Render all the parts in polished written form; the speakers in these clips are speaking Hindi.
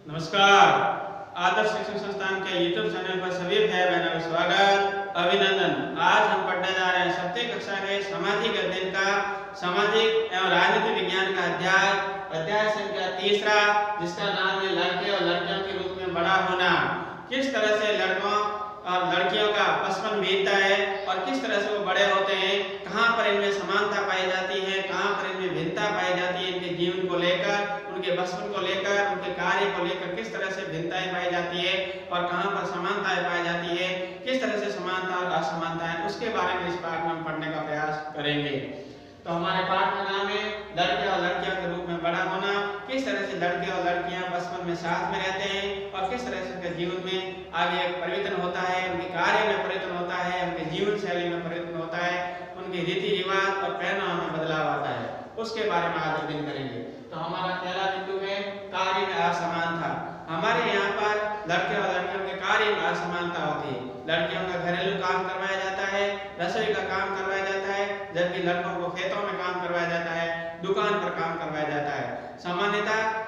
नमस्कार। आदर्श शिक्षण संस्थान के YouTube चैनल पर सभी भाई बहनों का स्वागत, अभिनंदन। आज हम पढ़ने जा रहे हैं 7वीं कक्षा के सामाजिक अध्ययन का सामाजिक एवं राजनीति विज्ञान का अध्याय संख्या 3, जिसका नाम है लड़के और लड़कियों के रूप में बड़ा होना। किस तरह से लड़कों और लड़कियों का बचपन बीतता है और किस तरह से वो बड़े होते हैं, कहाँ पर इनमें समानता पाई जाती है, कहाँ पर इनमें भिन्नता पाई जाती है, इनके जीवन को लेकर, उनके बचपन को लेकर, उनके कार्य को लेकर किस तरह से भिन्नताएं पाई जाती है और कहाँ पर समानताएं पाई जाती है, किस तरह से समानता और असमानता है, उसके बारे में इस पाठ में हम पढ़ने का प्रयास करेंगे। तो हमारे पाठ का नाम है लड़के और लड़कियों के रूप में बड़ा होना। किस तरह से लड़के और लड़कियां बचपन में साथ में रहते हैं और किस तरह से उनके जीवन में आगे परिवर्तन होता है, उनके कार्य में परिवर्तन होता है, उनके जीवन शैली में परिवर्तन होता है, उनके रीति रिवाज और प्रेरणाओं में बदलाव आता है, उसके बारे में आज अध्ययन करेंगे। तो हमारा पहला बिंदु है कार्य में असमानता। हमारे यहाँ पर लड़के और लड़कियों के कार्य में असमानता होती है। लड़कियों का घरेलू काम करवाया जाता है, रसोई का काम करवाया जाता है, जबकि लड़कों को खेतों में काम करवाया जाता है, दुकान पर काम करवाया जाता है। सामान्यतः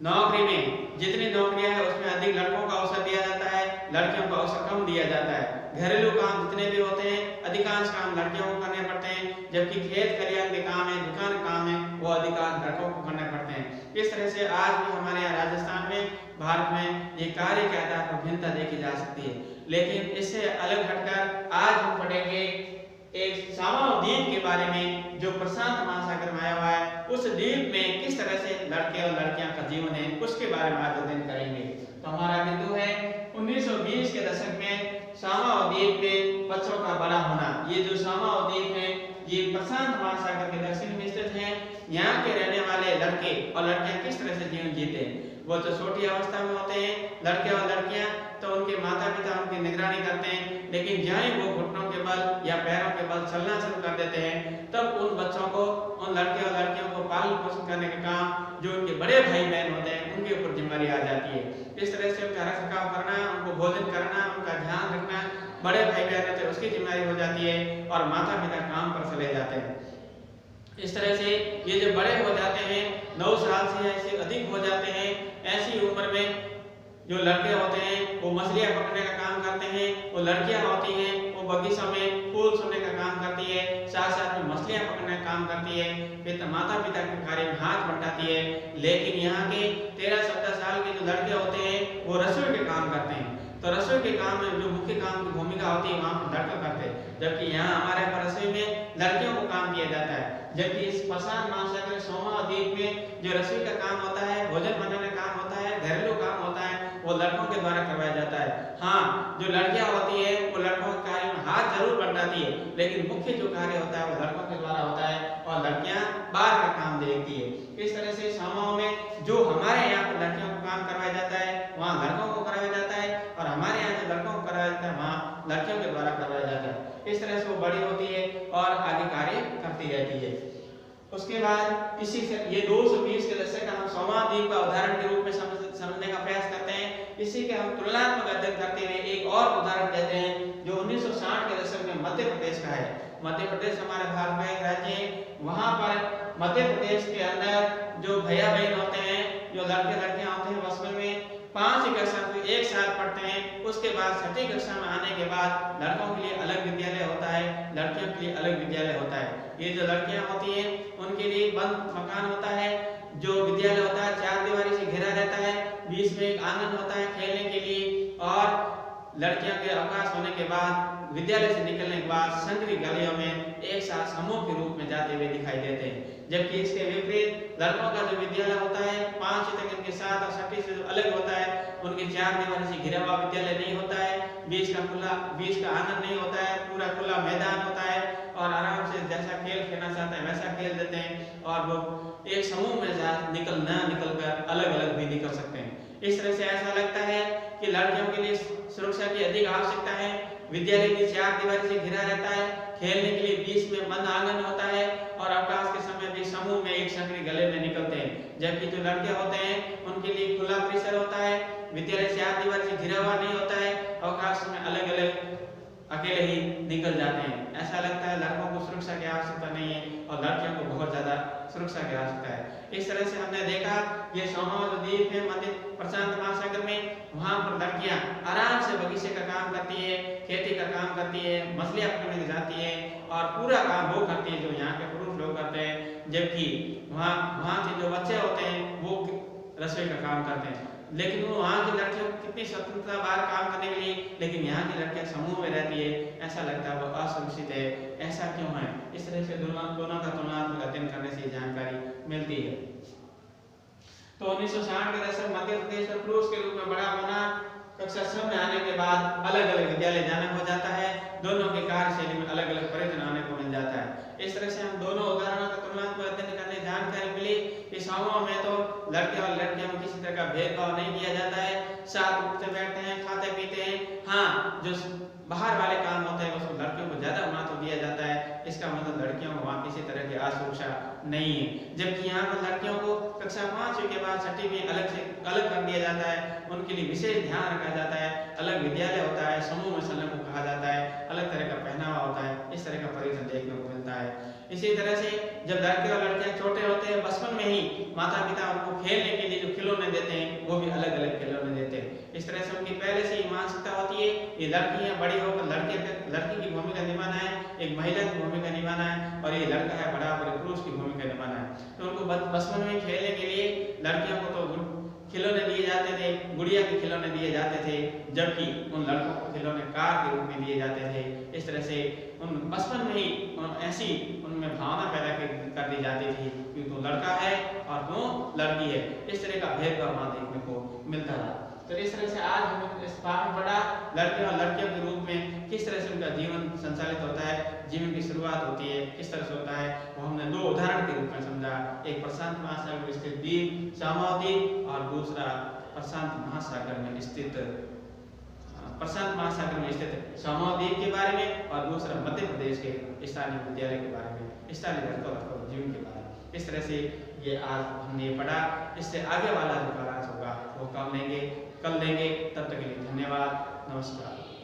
नौकरी में जितनी नौकरियां हैं उसमें अधिक लड़कों का अवसर दिया जाता है, लड़कियों को अवसर कम दिया जाता है। घरेलू काम जितने भी होते हैं अधिकांश काम लड़कियों को करने पड़ते हैं, जबकि खेत खलिहान के काम है, दुकान काम है, वो अधिकांश लड़कों को करने पड़ते हैं। इस तरह से आज भी हमारे यहाँ राजस्थान में, भारत में ये कार्य के आधार पर भिन्नता देखी जा सकती है। लेकिन इससे अलग हटकर आज हम पढ़ेंगे एक सामाओ द्वीप के बारे में, जो प्रशांत महासागर में आया हुआ है। उस द्वीप में किस तरह से लड़के और लड़कियां का जीवन है, उसके बारे में आज अध्ययन करेंगे। तो हमारा बिंदु है 1920 के दशक में सामाओ द्वीप में बच्चों का बड़ा होना। ये जो सामाओ द्वीप है ये प्रशांत महासागर के दक्षिण में स्थित है। यहाँ के रहने वाले लड़के और लड़कियां किस तरह से जीवन जीते हैं, वो तो छोटी अवस्था में होते हैं लड़के और लड़कियां, तो उनके माता पिता उनकी निगरानी करते हैं। लेकिन जहाँ ही वो घुटनों के बल या पैरों के बल चलना शुरू कर देते हैं, तब उन बच्चों को, उन लड़के और लड़कियों को पालन पोषण करने का काम जो उनके बड़े भाई बहन होते हैं उनके ऊपर जिम्मेदारी आ जाती है। इस तरह से उनका रख रखाव करना, उनको भोजन करना, उनका ध्यान रखना बड़े भाई बहन होते हैं उसकी जिम्मेदारी हो जाती है और माता पिता काम पर चले जाते हैं। इस तरह से ये जो बड़े हो जाते हैं, 9 साल से ऐसे अधिक हो जाते हैं, ऐसी उम्र में जो लड़के होते हैं वो मछलियां पकड़ने का काम करते हैं, वो लड़कियां होती हैं वो बगीचों में फूल सोने का काम करती है, साथ साथ में मछलियां पकड़ने का काम करती है, फिर माता पिता के कार्य में हाथ बंटाती है। लेकिन यहाँ के 13-17 साल के जो लड़के होते हैं वो रसोई के काम करते हैं। तो रसोई के काम में जो मुख्य काम की भूमिका होती है वहाँ पर लड़के करते हैं, जबकि यहाँ हमारे यहाँ रसोई में लड़कियों को काम दिया जाता है। जबकि इस प्रशांत महासागर सामाओ द्वीप में जो रसोई का काम होता है, भोजन बनाने का काम होता है, घरेलू काम होता है, वो लड़कों के द्वारा करवाया जाता है। हाँ, जो लड़कियां होती है वो लड़कों के कार्य में हाथ जरूर बंटाती है, लेकिन मुख्य जो कार्य होता है वो लड़कों के द्वारा होता है और लड़कियां बाहर का काम देखती है। इस तरह से सामाओं में जो हमारे यहाँ पर लड़कियों को काम करवाया जाता है वहाँ लड़कों को कराया जाता है, और हमारे यहाँ जो लड़कों को कराया जाता है वहाँ लड़कियों के द्वारा करवाया जाता है। इस तरह से वो बड़ी होती है और आगे कार्य करती रहती है। उसके बाद इसी से ये 220 के दशक का हम सामाओ द्वीप का उदाहरण के रूप में समझने का प्रयास करते हैं। इसी के हम तुलनात्मक अध्ययन करते हुए एक और उदाहरण देते हैं जो 1960 के दशक में मध्य प्रदेश का है। मध्य प्रदेश हमारे भारत का एक राज्य है। वहाँ पर मध्य प्रदेश के अंदर जो भैया बहन होते हैं, जो लड़के लड़कियां होते हैं, बचपन में 5वीं कक्षा से एक साथ पढ़ते हैं। उसके बाद 6वीं कक्षा में आने के बाद लड़कों के लिए अलग विद्यालय होता है, लड़कियों के लिए अलग विद्यालय होता है। ये जो लड़कियां होती हैं उनके लिए बंद मकान होता है। जो विद्यालय होता है 4 दीवारी से घिरा रहता है, बीच में एक आंगन होता है खेलने के लिए, और लड़कियों के अवकाश होने के बाद विद्यालय से निकलने के बाद संकरी गलियों में एक साथ समूह के रूप में जाते हुए दिखाई देते हैं। जबकि इसके विपरीत लड़कों का जो विद्यालय होता है 5वीं तक इनके साथ और 6वीं से अलग होता है। उनके 4 दीवारी से घिरा हुआ विद्यालय नहीं होता है, बीच का आंगन नहीं होता है, पूरा खुला मैदान होता है और आराम से जैसा खेल खेलना चाहते हैं वैसा खेल देते हैं, और वो एक समूह में निकल कर अलग अलग भी निकल सकते हैं। इस तरह से ऐसा लगता है कि लड़कियों के लिए सुरक्षा की अधिक आवश्यकता है। विद्यालय की 4 दीवारी से घिरा रहता है, खेलने के लिए बीच में बंद आंगन होता है और अवकाश के समय भी समूह में एक संकरी गले में निकलते हैं। जबकि जो लड़के होते हैं उनके लिए खुला परिसर होता है, विद्यालय 4 दीवारी से घिरा हुआ नहीं होता है, अवकाश में अलग अलग अकेले ही निकल जाते हैं। ऐसा लगता है लड़कों को सुरक्षा की आवश्यकता नहीं है और लड़कियों को बहुत बहुत ज़्यादा सुरक्षा की आवश्यकता है। इस तरह से हमने देखा ये सोमावा जो द्वीप है मध्य प्रशांत महासागर में, वहाँ पर लड़कियाँ आराम से बगीचे का काम करती है, खेती का काम करती है, मछलियाँ पकड़ने जाती है और पूरा काम वो करती है जो यहाँ के पुरुष लोग करते हैं। जबकि वहाँ के जो बच्चे होते हैं वो रसोई का काम करते हैं। लेकिन वो वहाँ की लड़कियों को कितनी स्वतंत्रता बाहर काम करने के लिए, लेकिन यहाँ की लड़कियाँ समूह में रहती है, ऐसा लगता है वो असुरक्षित है। ऐसा क्यों है? इस तरह से दोनों का तुलनात्मक अध्ययन करने से जानकारी मिलती है। तो 1960 के दशक मध्य प्रदेश में पुरुष के रूप में बड़ा होना, कक्षा 6 में आने के बाद अलग अलग विद्यालय जाना हो जाता है, दोनों के कार्यशैली में अलग अलग परिवर्तन आने को मिल जाता है। इस तरह से हम दोनों उदाहरणों का तुलनात्मक अध्ययन करने जानकारी मिली कि समूह में तो लड़के और लड़कियों में किसी तरह का भेदभाव नहीं किया जाता है, साथ उठते बैठते हैं, खाते पीते हैं। हाँ, जो बाहर वाले काम होते हैं उसको लड़कियों को ज्यादा महत्व दिया जाता है। इसका मतलब लड़कियों को वहाँ किसी तरह की असुरक्षा नहीं है। जबकि यहाँ पर लड़कियों को कक्षा 5 के बाद 6वीं में अलग कर दिया जाता है, उनके लिए विशेष ध्यान रखा जाता है, अलग विद्यालय होता है, समूह में चलने को कहा जाता है, अलग तरह का पहनावा होता है। इस तरह का परिवर्तन देखने को मिलता है। इसी तरह से जब लड़के और लड़कियां छोटे होते हैं, बचपन में ही माता पिता उनको खेलने के लिए जो खिलौने देते हैं वो भी अलग अलग खिलौने देते हैं। इस तरह से उनकी पहले से ही मानसिकता होती है ये लड़कियां बड़ी होकर लड़की की भूमिका निभाना है, एक महिला की भूमिका निभाना है, और ये लड़का है बड़ा होकर पुरुष की भूमिका निभाना है। तो उनको बचपन में खेलने के लिए लड़कियों को तो खिलौने दिए जाते थे, गुड़िया के खिलौने दिए जाते थे, जबकि उन लड़कों को खिलौने कार के रूप में दिए जाते थे। इस तरह से उन बचपन में ही ऐसी उनमें भावना पैदा कर दी जाती थी कि तो लड़का है और तो लड़की है। इस तरह का भेदभाव वहाँ देखने को मिलता था। तो इस तरह से आज हम इस पाठ में पढ़ा लड़के और लड़कियों के रूप में किस तरह से उनका जीवन संचालित होता है, जीवन की शुरुआत होती है, किस तरह से होता है, वो हमने 2 उदाहरण के रूप में समझा। एक प्रशांत महासागर में स्थित द्वीप सोमावा द्वीप और दूसरा प्रशांत महासागर में स्थित सोमावा द्वीप के बारे में, और दूसरा मध्य प्रदेश के स्थानीय विद्यालय के बारे में, स्थानीय लड़कों और जीवन के बारे में। इस तरह से ये आज हमने पढ़ा। इससे आगे वाला जो क्लास होगा वो कल लेंगे। तब तक के लिए धन्यवाद, नमस्कार।